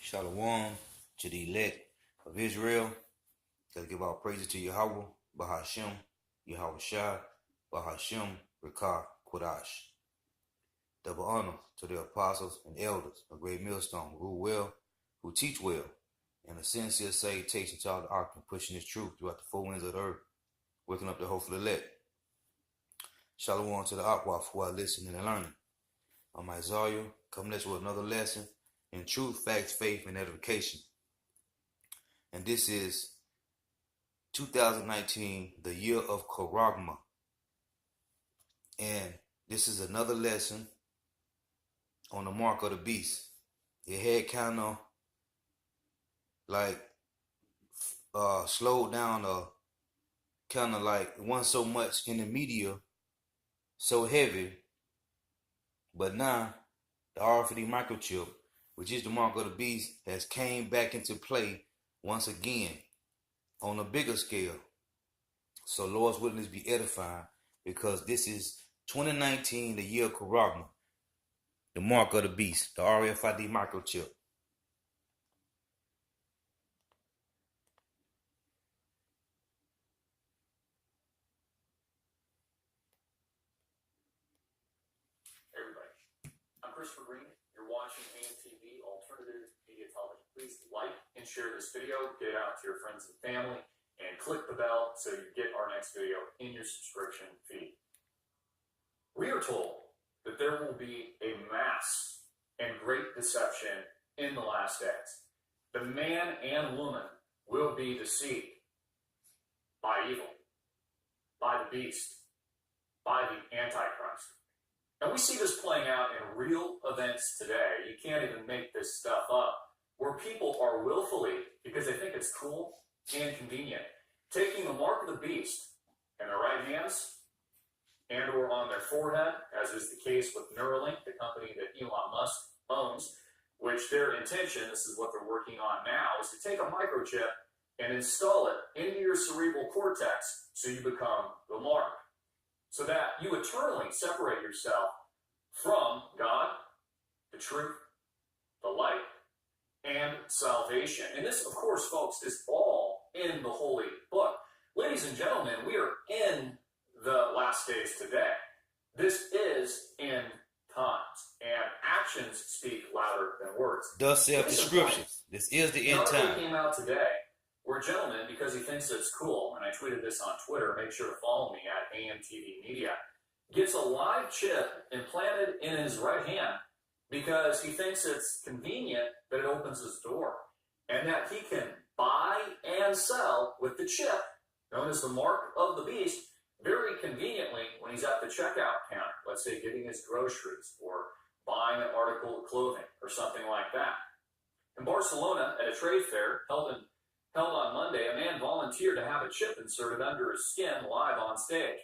Shalom to the elect of Israel. Gotta give all praises to Yahweh, Bahashem, Yahweh Shai, Bahashem, Rekah, Kodash. Double honor to the apostles and elders, a great millstone, who rule well, who teach well, and a sincere salutation to all the doctrine, pushing this truth throughout the four winds of the earth, waking up the hopeful elect. Shalom to the Akwaf who are listening and learning. I'm Isaiah, coming at you with another lesson in truth, facts, faith, and edification. And this is 2019, the year of Karagma. And this is another lesson on the mark of the beast. It had kind of like slowed down, kind of like it wasn't so much in the media, so heavy. But now the RFID microchip, which is the mark of the beast, has came back into play once again on a bigger scale. So Lord's willing to be edifying, because this is 2019, the year of Karagma, the mark of the beast, the RFID microchip. Watching AMTV Alternative Media Television. Please like and share this video, get it out to your friends and family, and click the bell so you get our next video in your subscription feed. We are told that there will be a mass and great deception in the last days. The man and woman will be deceived by evil, by the beast, by the Antichrist. And we see this playing out in real events today. You can't even make this stuff up, where people are willfully, because they think it's cool and convenient, taking the mark of the beast in their right hands and or on their forehead, as is the case with Neuralink, the company that Elon Musk owns, which their intention, this is what they're working on now, is to take a microchip and install it into your cerebral cortex so you become the mark, so that you eternally separate yourself from God, the truth, the light, and salvation. And this, of course, folks, is all in the Holy Book. Ladies and gentlemen, we are in the last days today. This is end times, and actions speak louder than words. Thus saith the scriptures. This is the end time. Came out today where a gentleman, because he thinks it's cool, and I tweeted this on Twitter, make sure to follow me at AMTV Media, gets a live chip implanted in his right hand because he thinks it's convenient that it opens his door, and that he can buy and sell with the chip, known as the mark of the beast, very conveniently when he's at the checkout counter, let's say getting his groceries or buying an article of clothing or something like that. In Barcelona, at a trade fair held on Monday, a man volunteered to have a chip inserted under his skin live on stage.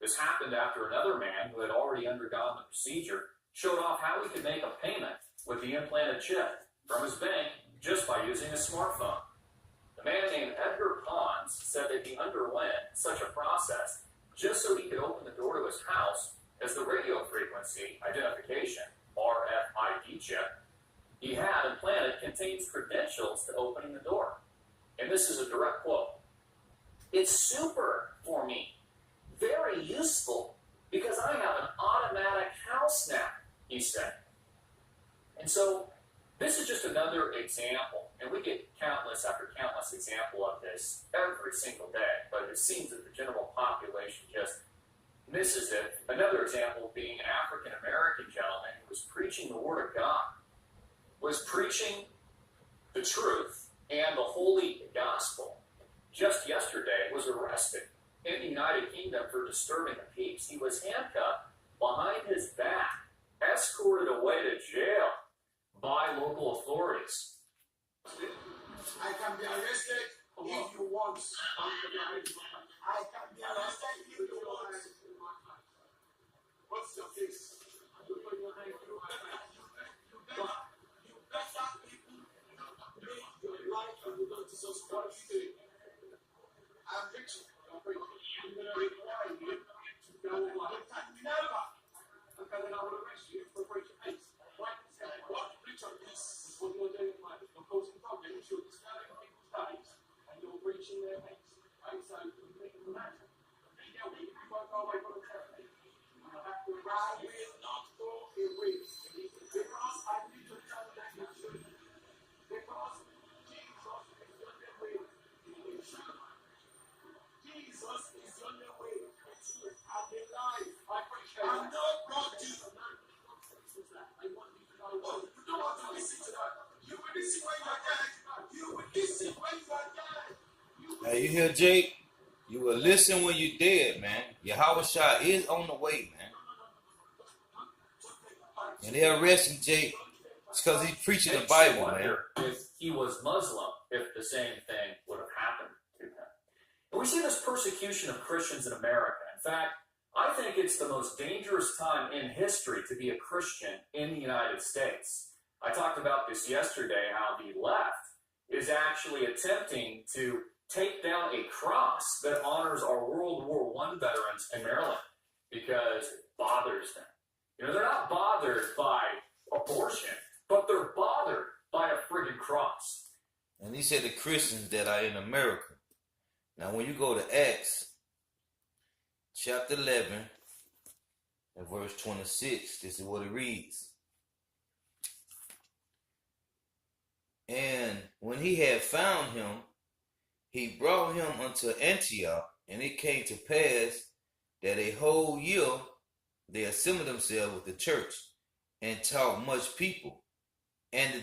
This happened after another man who had already undergone the procedure showed off how he could make a payment with the implanted chip from his bank just by using a smartphone. The man named Edgar Pons said that he underwent such a process just so he could open the door to his house, as the radio frequency identification, RFID chip, he had implanted contains credentials to opening the door. And this is a direct quote. "It's super for me, very useful, because I have an automatic house now," he said. And so this is just another example, and we get countless after countless example of this every single day, but it seems that the general population just misses it. Another example being an African-American gentleman who was preaching the Word of God, was preaching the truth and the holy gospel. Just yesterday was arrested in the United Kingdom for disturbing the peace. He was handcuffed behind his back, escorted away to jail by local authorities. I can be arrested if you want. I can be arrested if you want. What's your face? You better people make your life and the Lord Jesus Christ. I'm rich. I'm going to require you to go over. You can never. I'm going to arrest you for breaking peace. What? Preach on this. What you're doing, Hey, you hear, Jake? You will listen when you're dead, man. Yahweh Shah is on the way, man. And they're arresting Jake because he's preaching the Makes you Bible, man. wonder if he was Muslim, if the same thing would have happened to him. And we see this persecution of Christians in America. In fact, I think it's the most dangerous time in history to be a Christian in the United States. I talked about this yesterday, how the left is actually attempting to take down a cross that honors our World War I veterans in Maryland because it bothers them. You know, they're not bothered by abortion, but they're bothered by a friggin' cross. And he said the Christians that are in America. Now, when you go to Acts chapter 11 and verse 26, this is what it reads. And when he had found him, he brought him unto Antioch, and it came to pass that a whole year they assembled themselves with the church and taught much people. And the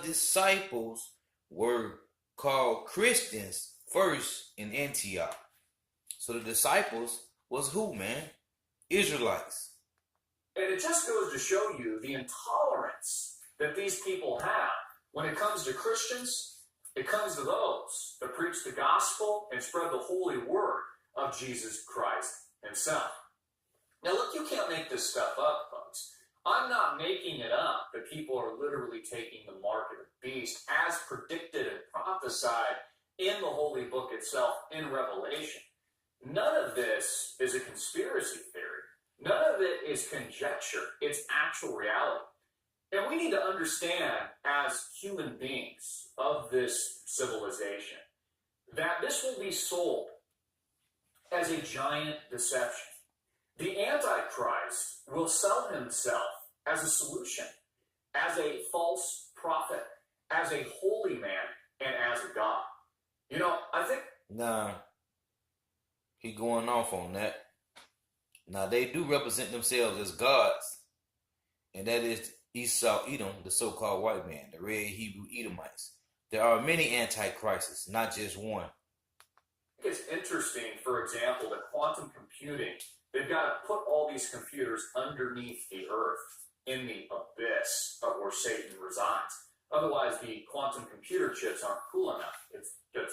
disciples were called Christians first in Antioch. So the disciples was who, man? Israelites. And it just goes to show you the intolerance that these people have. When it comes to Christians, it comes to those that preach the gospel and spread the holy word of Jesus Christ himself. Now look, you can't make this stuff up, folks. I'm not making it up that people are literally taking the mark of the beast as predicted and prophesied in the holy book itself in Revelation. None of this is a conspiracy theory. None of it is conjecture. It's actual reality. And we need to understand as human beings of this civilization that this will be sold as a giant deception. The Antichrist will sell himself as a solution, as a false prophet, as a holy man, and as a God. You know, I think... Nah, he going off on that. Now, they do represent themselves as gods, and that is Esau Edom, the so-called white man, the red Hebrew Edomites. There are many antichrists, not just one. It's interesting, for example, that quantum computing, they've got to put all these computers underneath the earth in the abyss of where Satan resides. Otherwise, the quantum computer chips aren't cool enough. It's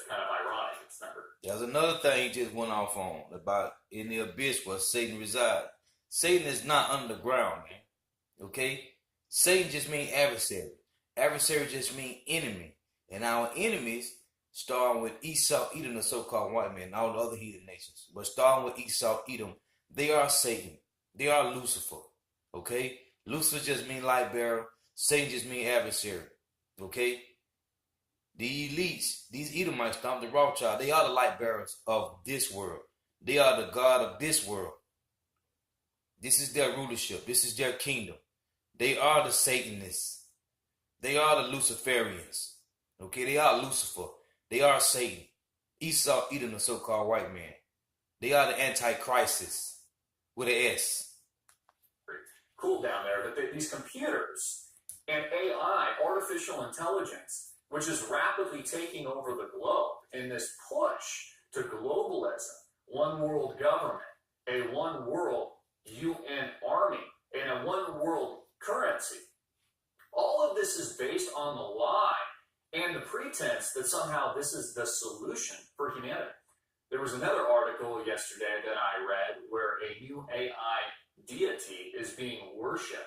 kind of ironic. It's never. There's another thing he just went off on about in the abyss where Satan resides. Satan is not underground, man. Okay? Satan just means adversary. Adversary just means enemy. And our enemies, starting with Esau, Edom, the so-called white man, and all the other heathen nations. But starting with Esau, Edom, they are Satan. They are Lucifer. Okay? Lucifer just means light bearer. Satan just means adversary. Okay? The elites, these Edomites, the Rothschild, they are the light bearers of this world. They are the God of this world. This is their rulership. This is their kingdom. They are the Satanists. They are the Luciferians. Okay, they are Lucifer. They are Satan. Esau, Edom, the so-called white man. They are the Antichrists with an S. Cool down there, but these computers and AI, artificial intelligence, which is rapidly taking over the globe in this push to globalism, one world government, a one world UN army, and a one world currency. All of this is based on the lie and the pretense that somehow this is the solution for humanity. There was another article yesterday that I read where a new AI deity is being worshipped,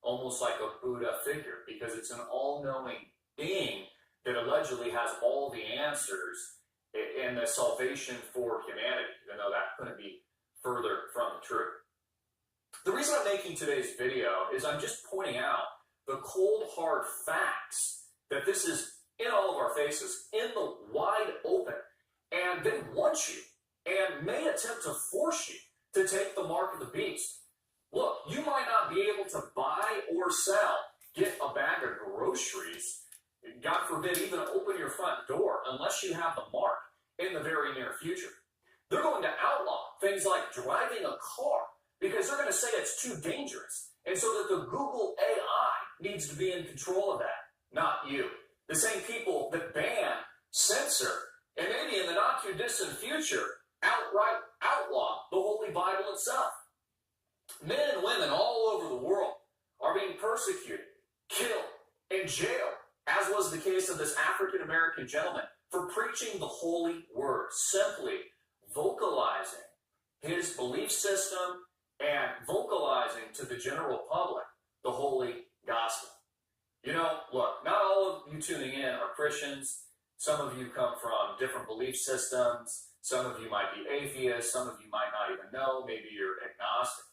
almost like a Buddha figure, because it's an all-knowing being that allegedly has all the answers in the salvation for humanity, even though that couldn't be further from the truth. The reason I'm making today's video is I'm just pointing out the cold, hard facts that this is in all of our faces, in the wide open, and they want you and may attempt to force you to take the mark of the beast. Look, you might not be able to buy or sell, get a bag of groceries, God forbid, even open your front door unless you have the mark in the very near future. They're going to outlaw things like driving a car because they're going to say it's too dangerous. And so that the Google AI needs to be in control of that, not you. The same people that ban censor, and maybe in the not too distant future, outright outlaw the Holy Bible itself. Men and women all over the world are being persecuted, killed, and jailed, as was the case of this African American gentleman, for preaching the holy word, simply vocalizing his belief system and vocalizing to the general public the holy gospel. You know, look, not all of you tuning in are Christians. Some of you come from different belief systems. Some of you might be atheists. Some of you might not even know. Maybe you're agnostic.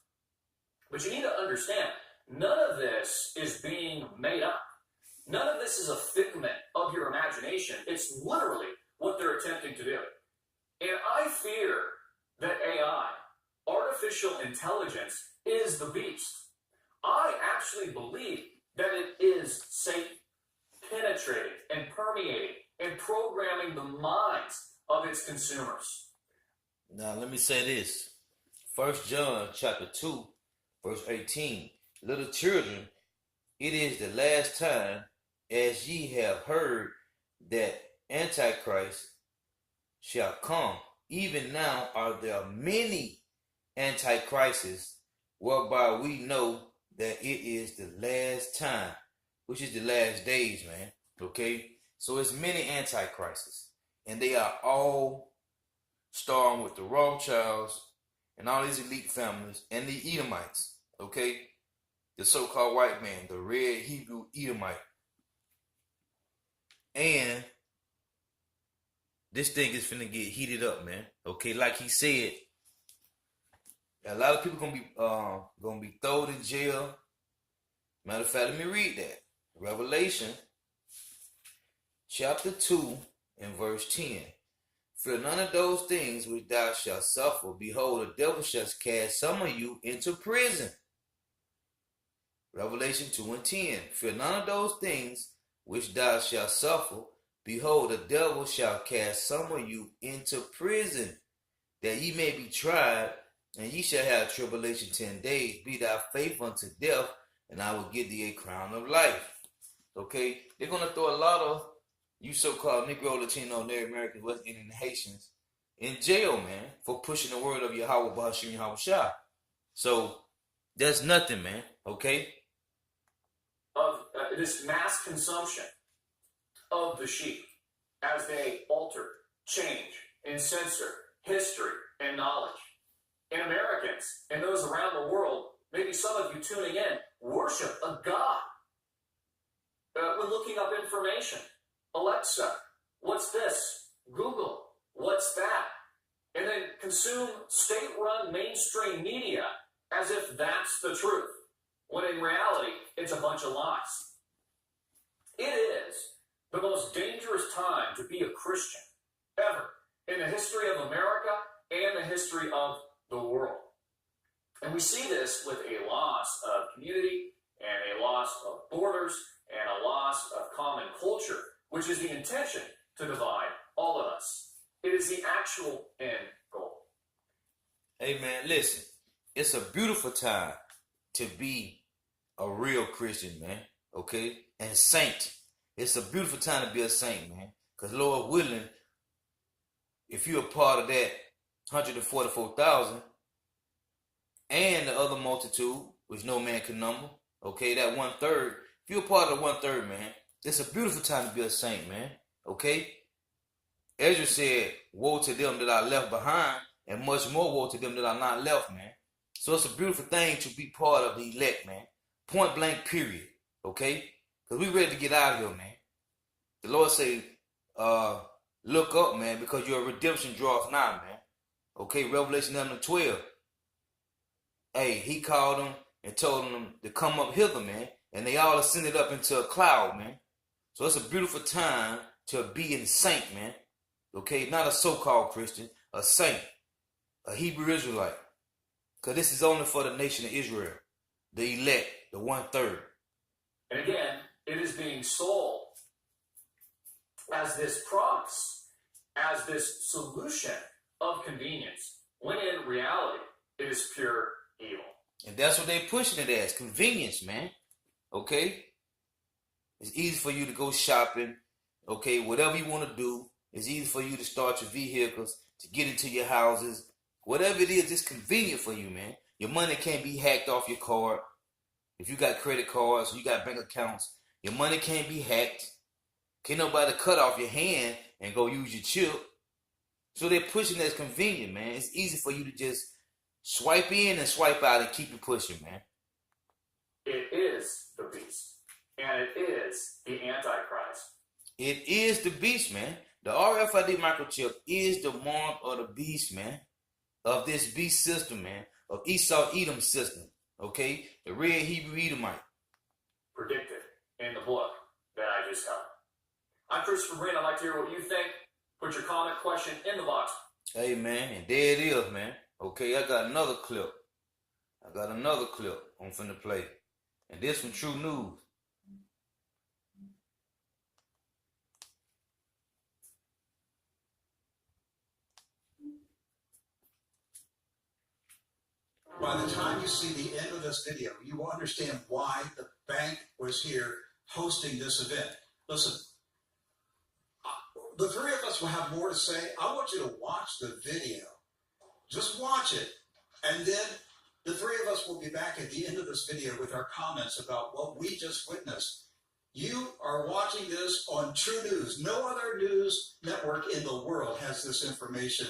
But you need to understand, none of this is being made up. None of this is a figment of your imagination. It's literally what they're attempting to do. And I fear that AI, artificial intelligence, is the beast. I actually believe that it is Satan penetrating and permeating and programming the minds of its consumers. Now let me say this. 1 John chapter 2, verse 18. Little children, it is the last time, as ye have heard, that Antichrist shall come. Even now are there many Antichrists, whereby we know that it is the last time, which is the last days, man. Okay? So it's many Antichrists, and they are all starting with the Rothschilds and all these elite families and the Edomites. Okay? The so-called white man, the red Hebrew Edomite. And this thing is finna get heated up, man. Okay, like he said, a lot of people gonna be thrown in jail. Matter of fact, let me read that. Revelation chapter 2 and verse 10. Fear none of those things which thou shalt suffer. Behold, the devil shall cast some of you into prison. Revelation 2 and 10. Fear none of those things which thou shalt suffer. Behold, the devil shall cast some of you into prison, that ye may be tried, and ye shall have tribulation 10 days. Be thou faithful unto death, and I will give thee a crown of life. Okay? They're going to throw a lot of you so-called Negro, Latino, Native Americans, West Indian, and Haitians in jail, man, for pushing the word of Yahweh, Bahashim, Yahweh Shah. So, that's nothing, man. Okay? Of this mass consumption of the sheep as they alter, change, and censor history and knowledge. And Americans and those around the world, maybe some of you tuning in, worship a God. When looking up information, Alexa, what's this? Google, what's that? And then consume state-run mainstream media as if that's the truth, when in reality, it's a bunch of lies. It is the most dangerous time to be a Christian ever in the history of America and the history of the world. And we see this with a loss of community and a loss of borders and a loss of common culture, which is the intention to divide all of us. It is the actual end goal. Hey, man, listen. It's a beautiful time to be a real Christian, man. Okay? And saint. It's a beautiful time to be a saint, man. Because Lord willing, if you're a part of that 144,000 and the other multitude, which no man can number, okay, that 1/3, if you're a part of the 1/3, man, it's a beautiful time to be a saint, man. Okay? Ezra said, woe to them that are left behind, and much more woe to them that are not left, man. So it's a beautiful thing to be part of the elect, man. Point blank, period. Okay? Because we ready to get out of here, man. The Lord say, look up, man, because your redemption draws nigh, man. Okay, Revelation 11:12. Hey, he called them and told them to come up hither, man. And they all ascended up into a cloud, man. So it's a beautiful time to be a saint, man. Okay, not a so-called Christian, a saint, a Hebrew Israelite. Because this is only for the nation of Israel, the elect, the 1/3. And again, it is being sold as this promise, as this solution of convenience, when in reality, it is pure evil. And that's what they're pushing it as, convenience, man. Okay? It's easy for you to go shopping, okay, whatever you want to do, It's easy for you to start your vehicles, to get into your houses. Whatever it is, it's convenient for you, man. Your money can't be hacked off your card. If you got credit cards, you got bank accounts, your money can't be hacked. Can't nobody cut off your hand and go use your chip. So they're pushing that's convenient, man. It's easy for you to just swipe in and swipe out and keep it pushing, man. It is the beast. And it is the Antichrist. It is the beast, man. The RFID microchip is the mark of the beast, man. Of this beast system, man. Of Esau Edom system. Okay? The red Hebrew Edomite. Predicted in the book that I just covered. I'm Christopher Green. I'd like to hear what you think. Put your comment, question in the box. Hey, man. And there it is, man. Okay, I got another clip. I'm finna play. And this from True News. By the time you see the end of this video, you will understand why the bank was here hosting this event. Listen, the three of us will have more to say. I want you to watch the video. Just watch it. And then the three of us will be back at the end of this video with our comments about what we just witnessed. You are watching this on True News. No other news network in the world has this information.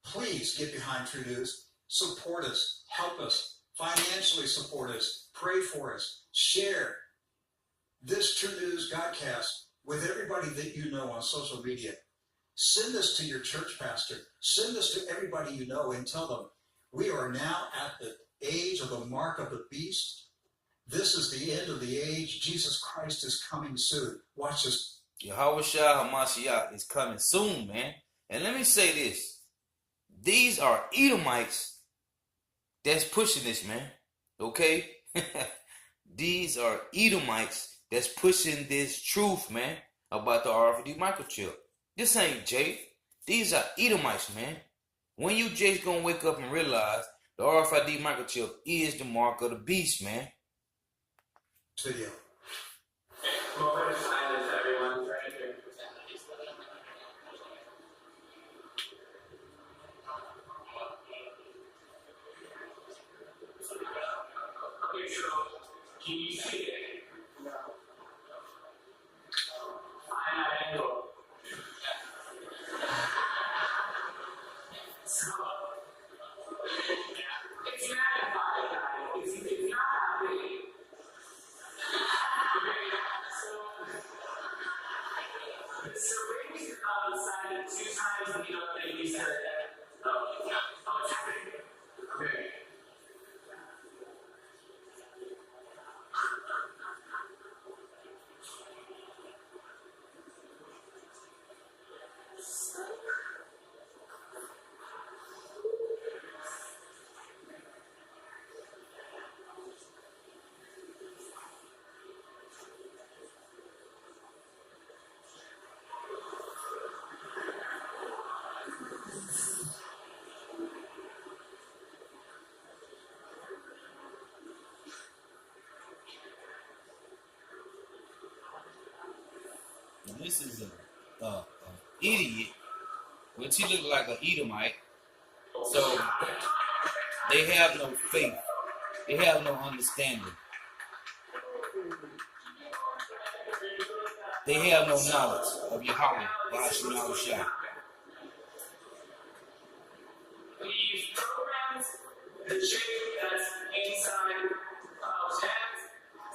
Please get behind True News. Support us. Help us. Financially support us. Pray for us. Share this True News Godcast with everybody that you know on social media. Send this to your church pastor. Send this to everybody you know and tell them, we are now at the age of the mark of the beast. This is the end of the age. Jesus Christ is coming soon. Watch this. Yahweh Shah HaMashiach is coming soon, man. And let me say this. These are Edomites that's pushing this, man. Okay? These are Edomites that's pushing this truth, man, about the RFID microchip. This ain't Jake. These are Edomites, man. When you just gonna wake up and realize the RFID microchip is the mark of the beast, man. Video. Moment of silence, everyone. Right here. Okay, so can you see it? No. Find that angle. So, it's magnified, guys. It's not happening. So Raymond's decided 2 times and you don't think he said that. Oh, it's happening. Okay. This is a idiot, which he look like an Edomite. So they have no faith. They have no understanding. They have no knowledge of Yahweh, Yahweh Shah. We've programmed the chip that's inside Cloud's head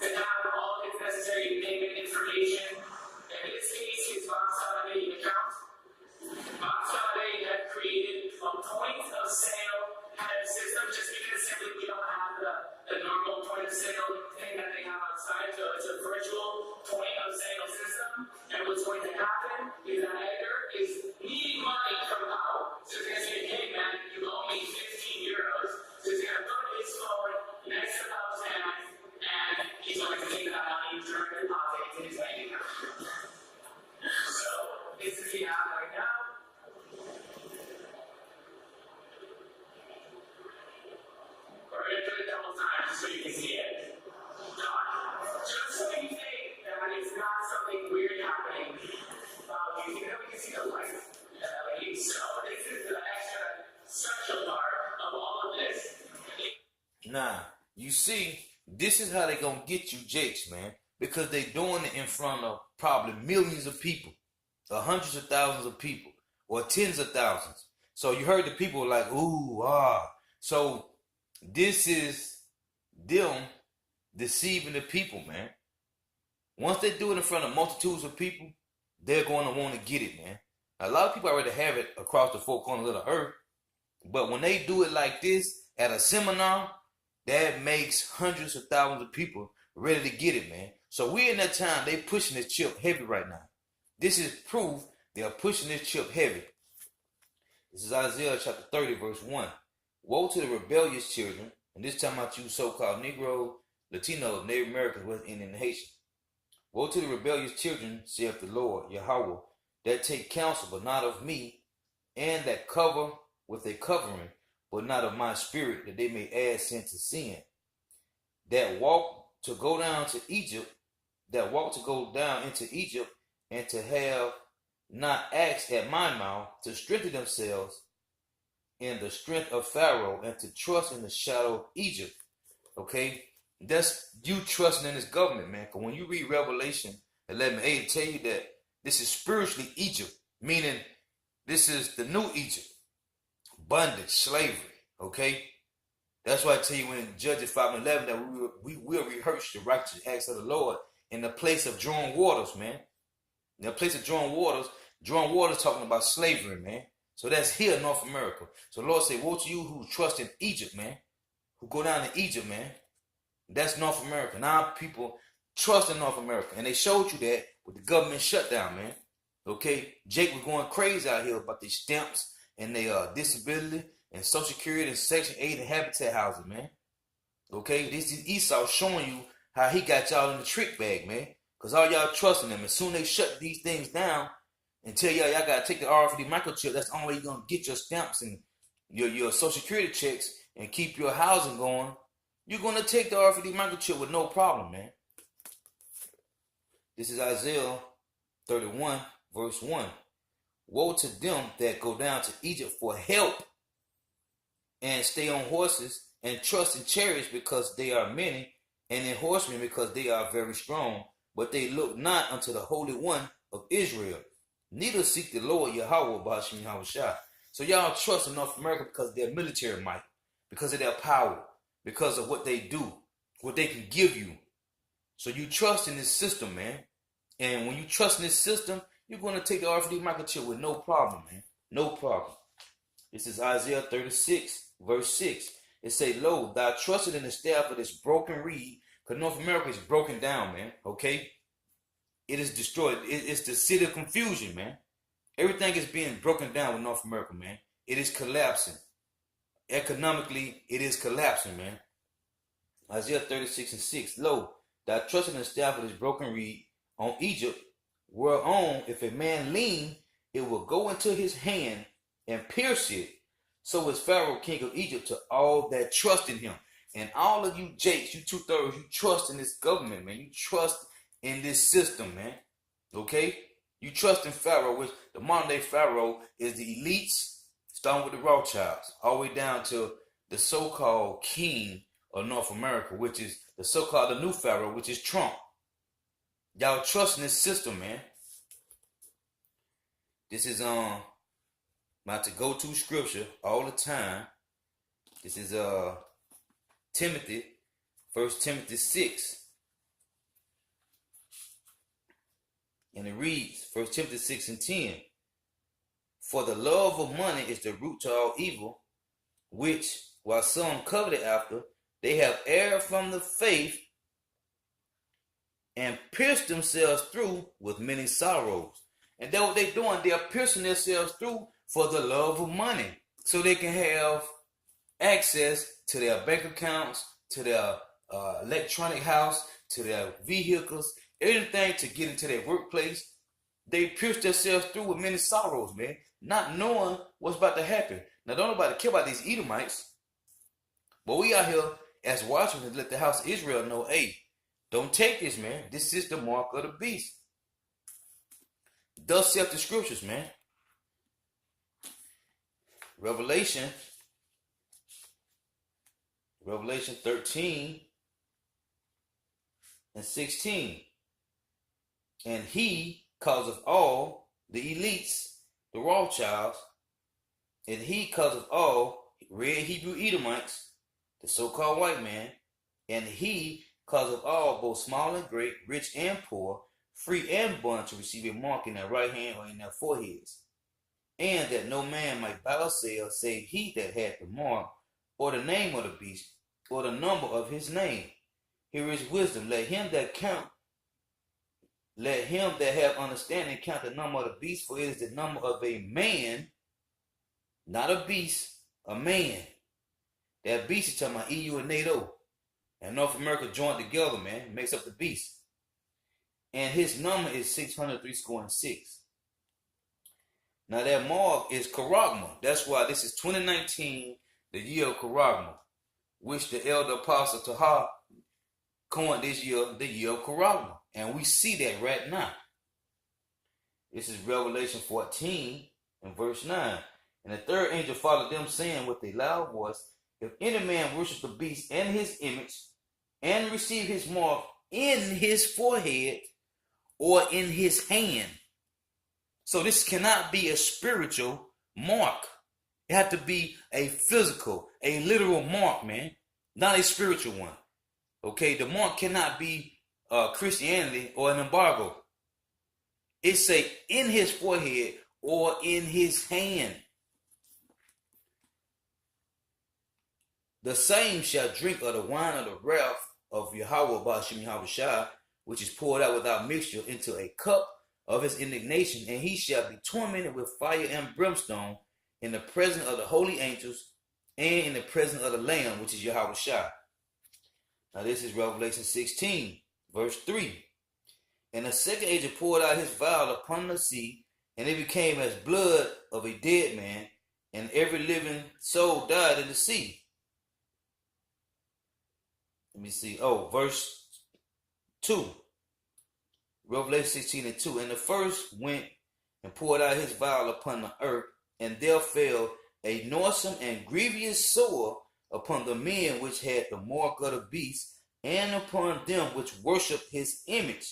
to have all its necessary payment information. In this case, his Vansade account. Vansade had created a point of sale kind of system just because simply we don't have the normal point of sale thing that they have outside. So it's a virtual point of sale system. And what's going to happen is that Edgar is needing money from Powell. So he's going to say, hey man, you owe me 15 euros. So he's going to put his phone next to Powell's hand and he's going to take that money and turn it deposit into his bank account. So this is the app right now. We're going to do it a couple times so you can see it. Just so you think that it's not something weird happening. You see that we can see you see, this is how they gonna get you, Jakes, man, because they doing it in front of probably millions of people, or hundreds of thousands of people, or tens of thousands. So you heard the people like, ooh, ah. So this is them deceiving the people, man. Once they do it in front of multitudes of people, they're going to want to get it, man. A lot of people already have it across the four corners of the earth, but when they do it like this at a seminar, that makes hundreds of thousands of people ready to get it, man. So we're in that time, they pushing this chip heavy right now. This is proof they are pushing this chip heavy. This is Isaiah chapter 30, verse 1. Woe to the rebellious children, and this time about you so-called Negro, Latino, Native Americans, West Indian, and Haitian. Woe to the rebellious children, saith the Lord, Yahweh, that take counsel, but not of me, and that cover with a covering, but not of my spirit, that they may add sin to sin. That walk to go down to Egypt, that walk to go down into Egypt, and to have not asked at my mouth, to strengthen themselves in the strength of Pharaoh, and to trust in the shadow of Egypt. Okay? That's you trusting in this government, man. Because when you read Revelation 11:8, it tell you that this is spiritually Egypt, meaning this is the new Egypt. Bondage, slavery, okay? That's why I tell you in Judges 5:11 that we will rehearse the righteous acts of the Lord in the place of drawing waters, man. In the place of drawing waters talking about slavery, man. So that's here in North America. So the Lord said, woe to you who trust in Egypt, man. Who go down to Egypt, man. That's North America. Now people trust in North America. And they showed you that with the government shutdown, man. Okay? Jake was going crazy out here about these stamps and their disability and Social Security and Section 8 and Habitat housing, man. Okay? This is Esau showing you how he got y'all in the trick bag, man. Because all y'all trusting him. As soon as they shut these things down and tell y'all got to take the RFID microchip, that's the only way you're going to get your stamps and your Social Security checks and keep your housing going. You're going to take the RFID microchip with no problem, man. This is Isaiah 31, verse 1. Woe to them that go down to Egypt for help and stay on horses and trust in chariots because they are many, and in horsemen because they are very strong, but they look not unto the Holy One of Israel, neither seek the Lord Yahweh B'Hashem Yahushua. So y'all trust in North America because of their military might, because of their power, because of what they do, what they can give you. So you trust in this system, man. And when you trust in this system, you're going to take the RFID microchip with no problem, man. No problem. This is Isaiah 36, verse 6. It say, lo, thou trusted in the staff of this broken reed, because North America is broken down, man. Okay? It is destroyed. It's the city of confusion, man. Everything is being broken down with North America, man. It is collapsing. Economically, it is collapsing, man. Isaiah 36 and 6. Lo, thou trusted in the staff of this broken reed on Egypt, whereon if a man lean, it will go into his hand and pierce it. So is Pharaoh, king of Egypt, to all that trust in him. And all of you Jakes, you 2/3, you trust in this government, man. You trust in this system, man. Okay? You trust in Pharaoh, which the modern day Pharaoh is the elites, starting with the Rothschilds, all the way down to the so-called king of North America, which is the so-called the new Pharaoh, which is Trump. Y'all trust in this system, man. This is my to-go-to scripture all the time. This is Timothy, 1 Timothy 6. And it reads, 1 Timothy 6 and 10. For the love of money is the root to all evil, which, while some coveted after, they have erred from the faith and pierced themselves through with many sorrows. And that's what they're doing. They are piercing themselves through for the love of money, so they can have access to their bank accounts, to their electronic house, to their vehicles, anything to get into their workplace. They pierce themselves through with many sorrows, man, not knowing what's about to happen. Now, don't nobody care about these Edomites, but we out here as watchmen to let the house of Israel know, hey, don't take this, man. This is the mark of the beast. Thus saith the scriptures, man. Revelation Revelation 13 and 16. And he causeth all the elites, the Rothschilds, and he causeth all red Hebrew Edomites, the so-called white man, and he causeth all, both small and great, rich and poor, free and bond, to receive a mark in their right hand or in their foreheads, and that no man might buy or sell save he that had the mark, or the name of the beast, or the number of his name. Here is wisdom. Let him that have understanding count the number of the beast, for it is the number of a man, not a beast, a man. That beast is talking about EU and NATO. And North America joined together, man, makes up the beast. And his number is 636. Now that mark is Charagma. That's why this is 2019, the year of Charagma, which the elder apostle Taha coined this year, the year of Charagma. And we see that right now. This is Revelation 14 and verse 9. And the third angel followed them, saying with a loud voice, if any man worship the beast and his image, and receive his mark in his forehead or in his hand. So this cannot be a spiritual mark. It has to be a physical, a literal mark, man, not a spiritual one. Okay, the mark cannot be Christianity or an embargo. It say in his forehead or in his hand. The same shall drink of the wine of the wrath of Yahweh Ba'ashim Yahushua, which is poured out without mixture into a cup of his indignation, and he shall be tormented with fire and brimstone in the presence of the holy angels and in the presence of the Lamb, which is Yahushua. Now this is Revelation 16, verse 3. And the second angel poured out his vial upon the sea, and it became as blood of a dead man, and every living soul died in the sea. Let me see. Oh, verse 2. Revelation 16 and 2. And the first went and poured out his vial upon the earth, and there fell a noisome and grievous sore upon the men which had the mark of the beast, and upon them which worship his image.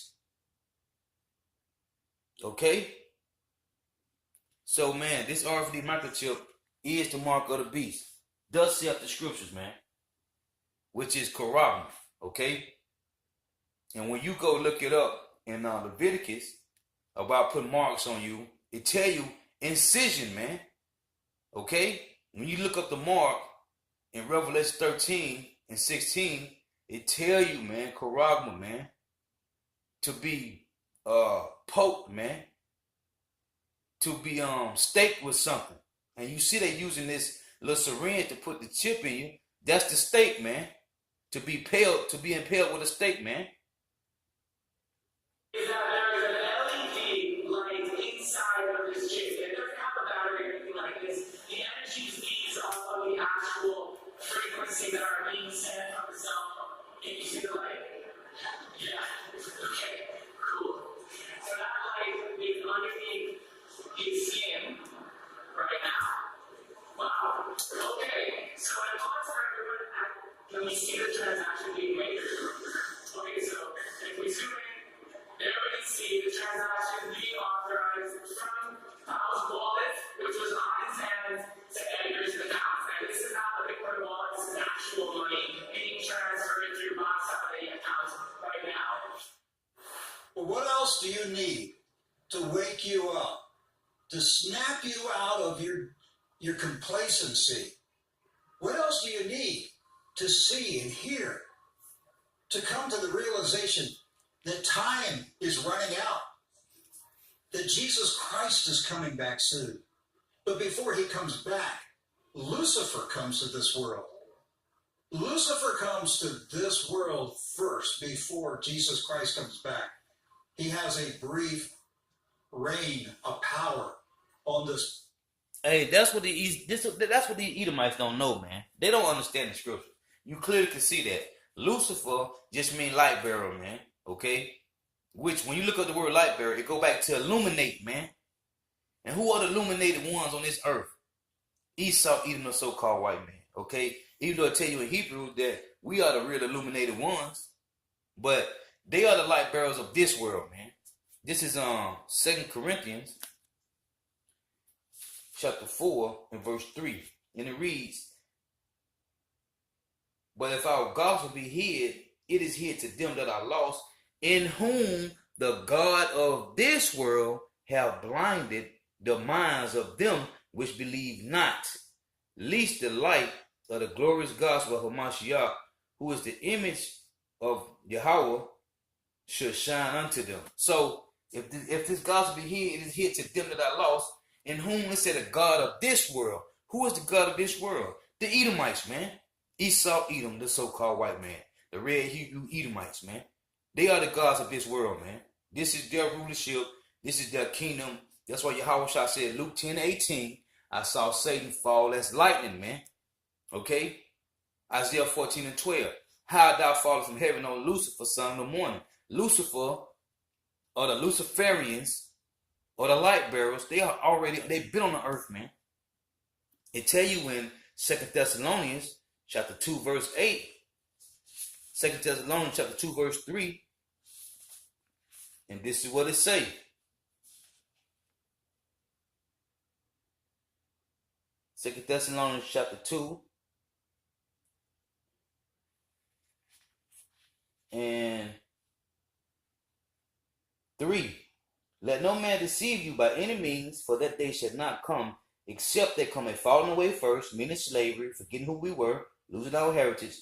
Okay? So, man, this RFID microchip is the mark of the beast. Thus saith the scriptures, man, which is Quran, okay? And when you go look it up in Leviticus about putting marks on you, it tell you incision, man, okay? When you look up the mark in Revelation 13 and 16, it tell you, man, Quran, man, to be poked, man, to be staked with something. And you see they using this little syringe to put the chip in you. That's the stake, man. To be impaled with a stake, man. Is that there is an LED light inside of this chip. It doesn't have a battery or anything like this. The energy feeds off of the actual frequency that are being sent from the cell phone. Can you see the light? Yeah. Okay. Cool. So that light is underneath his skin right now. Wow. Okay. So I pause for everyone. Can we see the transaction being made? Okay, so if we zoom in, there we can see the transaction being authorized from Paul's wallet, which was on his hands, to Edgar's account. And this is not the Bitcoin wallet, this is actual money being transferred through box operating accounts right now. Well, what else do you need to wake you up, to snap you out of your complacency? What else do you need to see and hear, to come to the realization that time is running out, that Jesus Christ is coming back soon? But before he comes back, Lucifer comes to this world. Lucifer comes to this world first before Jesus Christ comes back. He has a brief reign of power on this. Hey, that's what the Edomites don't know, man. They don't understand the scripture. You clearly can see that. Lucifer just means light bearer, man. Okay? Which, when you look up the word light bearer, it go back to illuminate, man. And who are the illuminated ones on this earth? Esau, Edom, the so-called white man. Okay, even though I tell you in Hebrew that we are the real illuminated ones, but they are the light bearers of this world, man. This is 2 Corinthians chapter 4 and verse 3. And it reads, but if our gospel be hid, it is hid to them that are lost, in whom the God of this world have blinded the minds of them which believe not, lest the light of the glorious gospel of Hamashiach, who is the image of Yahweh, should shine unto them. So if this gospel be hid, it is hid to them that are lost, in whom it said the God of this world. Who is the God of this world? The Edomites, man. Esau, Edom, the so-called white man. The red Hebrew Edomites, man. They are the gods of this world, man. This is their rulership. This is their kingdom. That's why Yahweh said, Luke 10:18, I saw Satan fall as lightning, man. Okay? Isaiah 14:12. How thou fallest from heaven, O Lucifer, son of the morning. Lucifer, or the Luciferians, or the light bearers, they've been on the earth, man. It tell you in 2 Thessalonians chapter 2, verse 8, 2 Thessalonians chapter 2, verse 3, and this is what it say. Second Thessalonians chapter 2 and 3. Let no man deceive you by any means, for that day should not come, except they come a falling away first, meaning slavery, forgetting who we were, losing our heritage,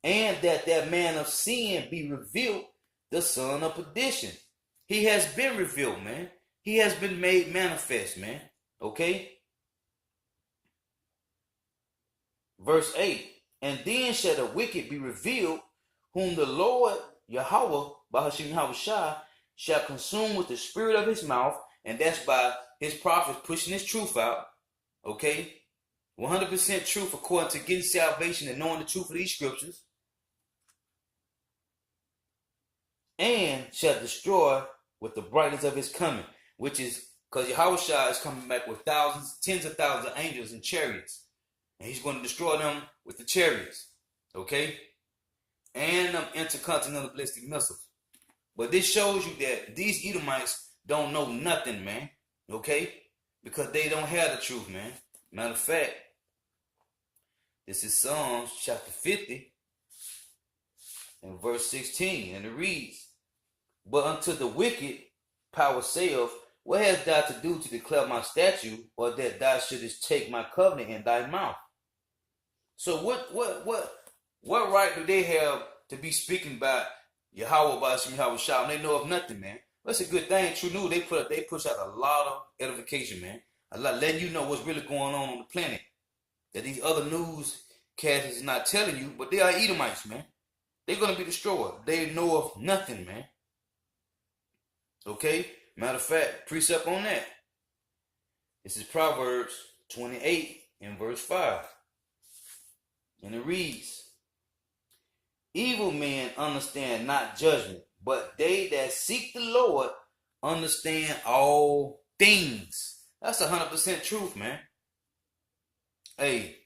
and that man of sin be revealed, the son of perdition. He has been revealed, man. He has been made manifest, man. Okay? Verse 8. And then shall the wicked be revealed, whom the Lord Yahweh, Bahashim Yahushua, shall consume with the spirit of his mouth, and that's by his prophets pushing his truth out. Okay? 100% truth according to getting salvation and knowing the truth of these scriptures. And shall destroy with the brightness of his coming, which is because Yahushua is coming back with thousands, tens of thousands of angels and chariots. And he's going to destroy them with the chariots. Okay? And intercontinental ballistic missiles. But this shows you that these Edomites don't know nothing, man. Okay? Because they don't have the truth, man. Matter of fact, this is Psalms chapter 50 and verse 16. And it reads, but unto the wicked power saith, what hast thou to do to declare my statute, or that thou shouldest take my covenant in thy mouth? So what right do they have to be speaking about Yahweh by Yahweh Shah? They know of nothing, man. That's a good thing. True News, they push out a lot of edification, man. A lot letting you know what's really going on the planet. That these other newscasters is not telling you, but they are Edomites, man. They're gonna be destroyed. They know of nothing, man. Okay? Matter of fact, precept on that. This is Proverbs 28 and verse 5. And it reads, evil men understand not judgment, but they that seek the Lord understand all things. That's 100% truth, man. Hey,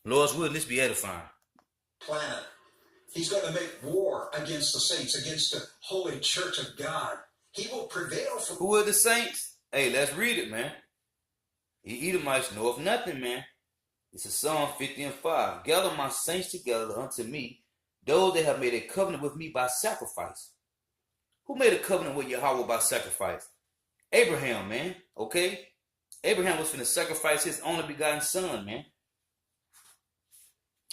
Lord's will, this be edifying. Planet. He's going to make war against the saints, against the holy church of God. He will prevail for... Who are the saints? Hey, let's read it, man. The Edomites know of nothing, man. This is Psalm 50 and 5. Gather my saints together unto me, those that have made a covenant with me by sacrifice. Who made a covenant with Yahweh by sacrifice? Abraham, man. Okay? Abraham was finna sacrifice his only begotten son, man.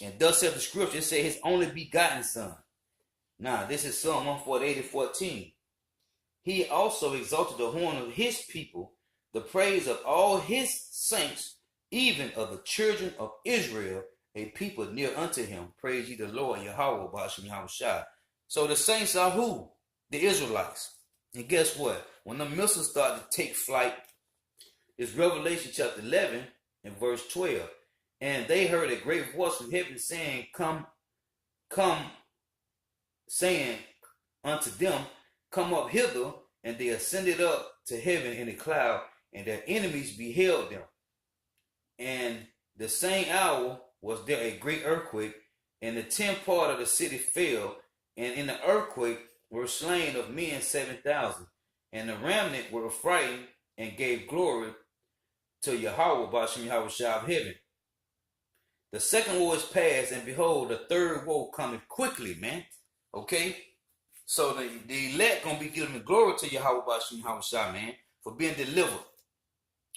And thus saith the scripture, it said his only begotten son. Now, this is Psalm 148 and 14. He also exalted the horn of his people, the praise of all his saints, even of the children of Israel, a people near unto him. Praise ye the Lord, Yahweh, Ba'ashim Yahushua. So the saints are who? The Israelites. And guess what? When the missiles start to take flight, it's Revelation chapter 11 and verse 12. And they heard a great voice from heaven saying, come, saying unto them, come up hither. And they ascended up to heaven in a cloud, and their enemies beheld them. And the same hour was there a great earthquake, and the 10th part of the city fell, and in the earthquake were slain of men 7,000, and the remnant were frightened and gave glory to Yahweh Bashem Yahweh Shah of heaven. The second war is past, and behold, the third war coming quickly, man. Okay? So the elect gonna be giving glory to Yahweh Bashem Yahweh Shah, man, for being delivered.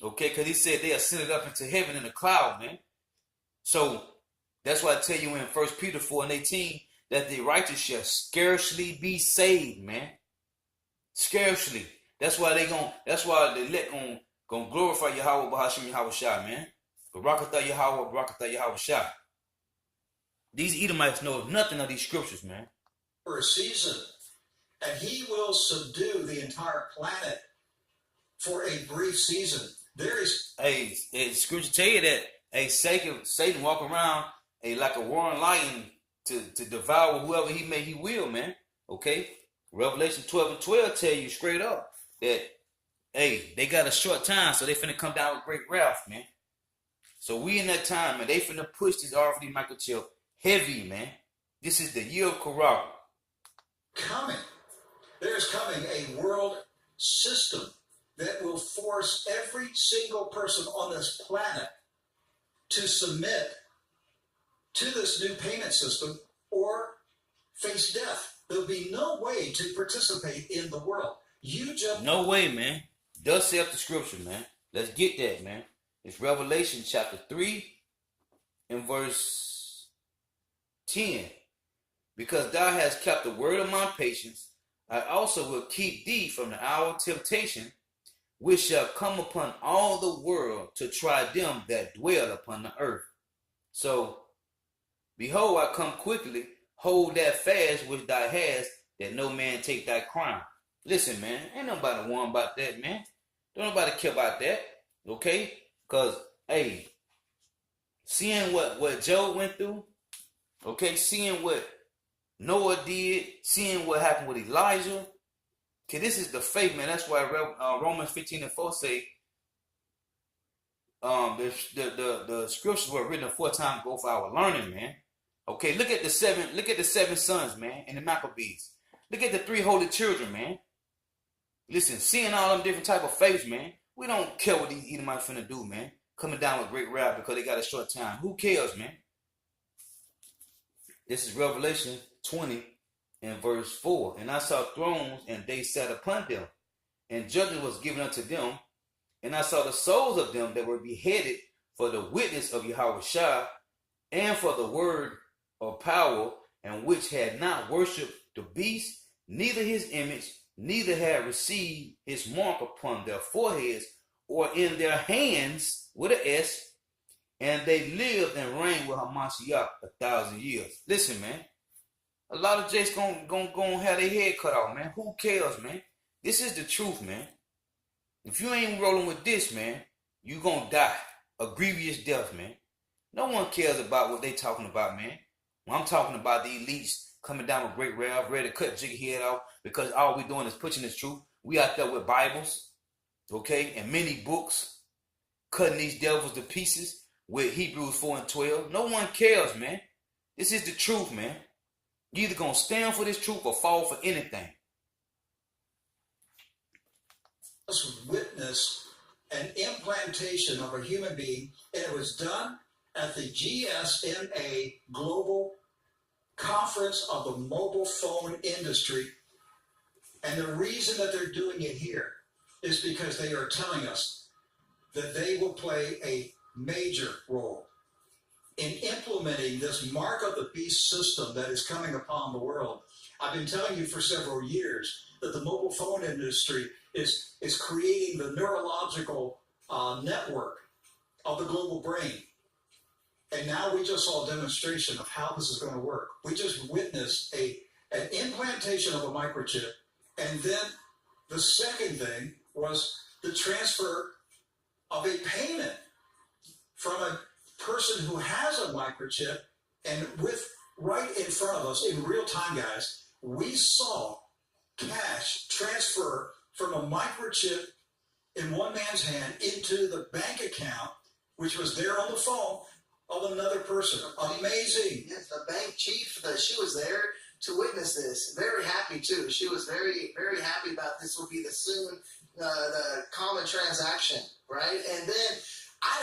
Okay, because he said they ascended up into heaven in a cloud, man. So that's why I tell you in 1 Peter 4:18 that the righteous shall scarcely be saved, man. Scarcely. That's why the elect gonna glorify Yahweh Bahashim Yahweh Shah, man. Barakatah Yahweh, Barakatah Yahweh Shah. These Edomites know nothing of these scriptures, man. For a season, and he will subdue the entire planet for a brief season. There is scripture tell you that Satan walk around like a roaring lion to devour whoever he will, man. Okay? Revelation 12:12 tell you straight up that they got a short time, so they finna come down with great wrath, man. So we in that time, man, they finna push this RFID microchip heavy, man. This is the year of Korah. Coming. There's coming a world system that will force every single person on this planet to submit to this new payment system or face death. There'll be no way to participate in the world. No way, man. Thus saith the scripture, man. Let's get that, man. It's Revelation chapter 3 and verse 10. Because thou hast kept the word of my patience, I also will keep thee from the hour of temptation, which shall come upon all the world to try them that dwell upon the earth. So, behold, I come quickly. Hold that fast which thou hast, that no man take thy crown. Listen, man, ain't nobody warned about that, man. Don't nobody care about that, okay? Because, hey, seeing what Job went through, okay, seeing what Noah did, seeing what happened with Elijah, okay, this is the faith, man. That's why Romans 15:4 say, the scriptures were written aforetime ago for our learning, man. Okay, look at the seven sons, man, and the Maccabees. Look at the 3 holy children, man. Listen, seeing all them different type of faiths, man, we don't care what these Edomites finna do, man. Coming down with great wrath because they got a short time. Who cares, man? This is Revelation 20 and verse 4. And I saw thrones, and they sat upon them, and judgment was given unto them. And I saw the souls of them that were beheaded for the witness of Yahweh Shah, and for the word of power, and which had not worshipped the beast, neither his image, neither had received his mark upon their foreheads or in their hands with an S, and they lived and reigned with Hamashiach 1,000 years. Listen, man, a lot of Jays gonna have their head cut off, man. Who cares, man? This is the truth, man. If you ain't rolling with this, man, you gonna die a grievous death, man. No one cares about what they talking about, man. When I'm talking about the elites coming down with great wrath, ready to cut Jiggy head off because all we doing is pushing this truth. We out there with Bibles, okay, and many books, cutting these devils to pieces with Hebrews 4:12. No one cares, man. This is the truth, man. You either gonna stand for this truth or fall for anything. Let's witness an implantation of a human being, and it was done at the GSMA Global Conference of the Mobile Phone Industry. And the reason that they're doing it here is because they are telling us that they will play a major role in implementing this mark of the beast system that is coming upon the world. I've been telling you for several years that the mobile phone industry is creating the neurological network of the global brain. And now we just saw a demonstration of how this is going to work. We just witnessed an implantation of a microchip. And then the second thing was the transfer of a payment from a person who has a microchip. And with right in front of us in real time, guys, we saw cash transfer from a microchip in one man's hand into the bank account, which was there on the phone, of another person. Amazing. Yes, the bank chief, she was there to witness this. Very happy too. She was very, very happy about this will be the common transaction, right? And then,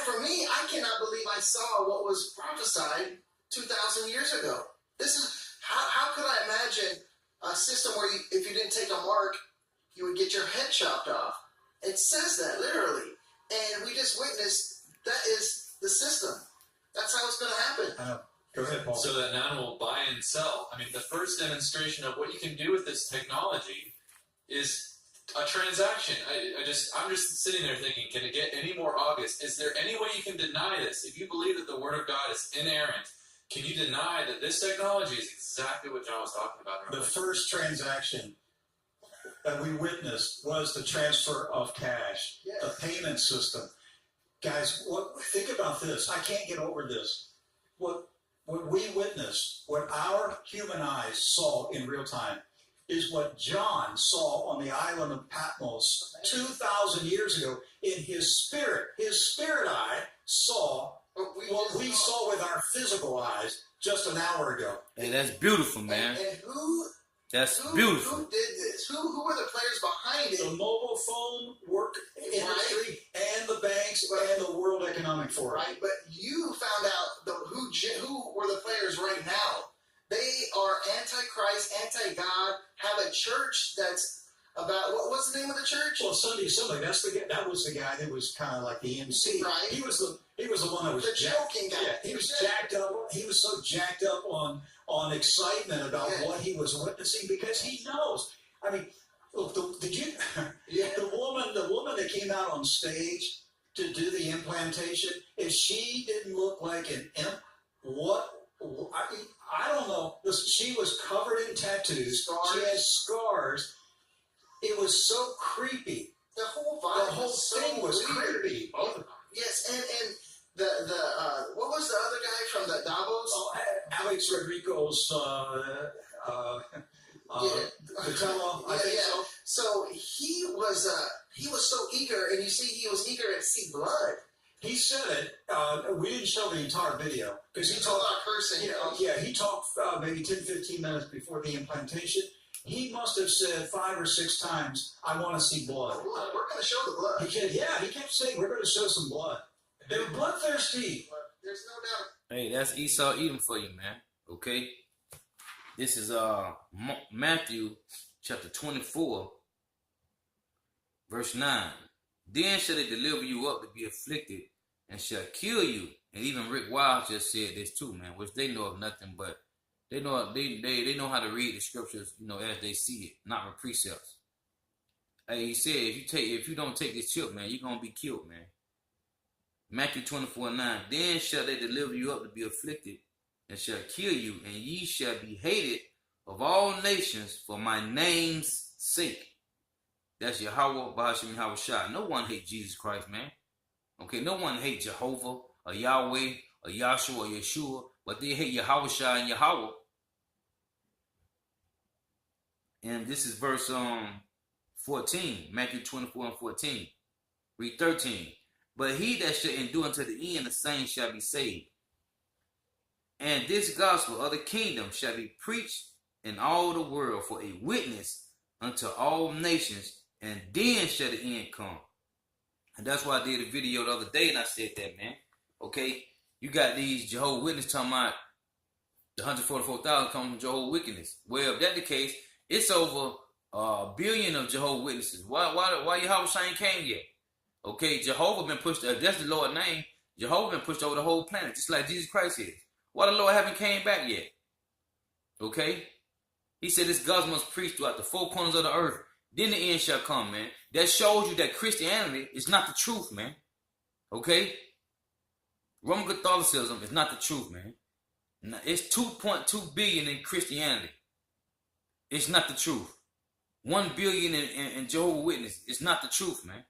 for me, I cannot believe I saw what was prophesied 2,000 years ago. This is how could I imagine a system where if you didn't take a mark, you would get your head chopped off. It says that literally, and we just witnessed that is the system. That's how it's going to happen. Go ahead, Paul. So that now will buy and sell. I mean, the first demonstration of what you can do with this technology is a transaction. I'm just sitting there thinking, can it get any more obvious? Is there any way you can deny this? If you believe that the Word of God is inerrant, can you deny that this technology is exactly what John was talking about? The first transaction that we witnessed was the transfer of cash, the payment system. Guys, think about this. I can't get over this. What we witnessed, what our human eyes saw in real time, is what John saw on the island of Patmos 2,000 years ago in his spirit. His spirit eye saw what we saw with our physical eyes just an hour ago. Hey, that's beautiful, man. And That's beautiful. Who did this? Who were the players behind it? The mobile phone work industry and the banks and the World Economic Forum. Right, but you found out who were the players right now. They are anti-Christ, anti-God, have a church that's about, what's the name of the church? Well, Sunday Assembly, that was the guy that was kind of like the MC. Right. He was the one that was the joking guy. Yeah, he was jacked up. He was so jacked up on excitement about what he was witnessing because he knows. I mean, look, the woman that came out on stage to do the implantation, if she didn't look like an imp, I don't know. She was covered in tattoos. She had scars. It was so creepy. The whole vibe. The whole thing was creepy. Yes, and the what was the other guy from the Davos? Oh, Alex Rodrigo's Patella, I think so. So he was so eager, and you see he was eager to see blood. He said it. We didn't show the entire video because he talked about cursing. He talked maybe 10, 15 minutes before the implantation. He must have said 5 or 6 times, "I want to see blood." We're going to show the blood. He kept saying, "We're going to show some blood." They were bloodthirsty. There's no doubt. Hey, that's Esau Edom for you, man. Okay? This is Matthew chapter 24, verse 9. Then shall they deliver you up to be afflicted and shall kill you. And even Rick Wiles just said this too, man, which they know of nothing, but they know how to read the scriptures, as they see it, not with precepts. Hey, he said, if you don't take this chip, man, you're gonna be killed, man. Matthew 24:9. Then shall they deliver you up to be afflicted and shall kill you, and ye shall be hated of all nations for my name's sake. That's Yahweh, Bahashim, Yahweh Shah. No one hates Jesus Christ, man. Okay, no one hates Jehovah or Yahweh or Yahshua or Yeshua, but they hate Yahweh Shah and Yahweh. And this is verse 14, Matthew 24:14. Read 13. But he that shall endure unto the end, the same shall be saved. And this gospel of the kingdom shall be preached in all the world for a witness unto all nations, and then shall the end come. And that's why I did a video the other day and I said that, man. Okay, you got these Jehovah's Witnesses talking about the 144,000 coming from Jehovah's wickedness. Well, if that's the case, it's over a billion of Jehovah's Witnesses. Why Yahweh Shah ain't came yet? Okay, Jehovah been pushed, that's the Lord's name. Jehovah been pushed over the whole planet, just like Jesus Christ is. Why the Lord haven't came back yet? Okay? He said this gospel must preach throughout the 4 corners of the earth. Then the end shall come, man. That shows you that Christianity is not the truth, man. Okay? Roman Catholicism is not the truth, man. It's 2.2 billion in Christianity. It's not the truth. 1 billion in Jehovah's Witnesses. It's not the truth, man.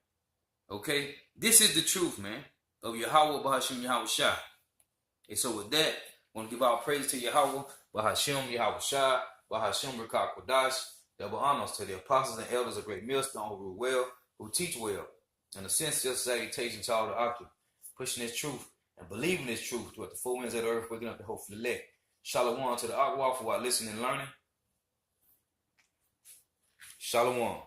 Okay? This is the truth, man, of Yahweh, Bahashim, Yahweh Shah. And so with that, I want to give our praise to Yahweh, Bahashim, Yahweh Shah, Bahashim, Rikah Kodash, double honors to the apostles and elders of Great Millstone who rule well, who teach well, and a sincere salutation to all the octave, pushing this truth and believe in this truth throughout the four winds of the earth, waking up the hope for the elect. Shalom to the Akwa for our listening and learning. Shalom.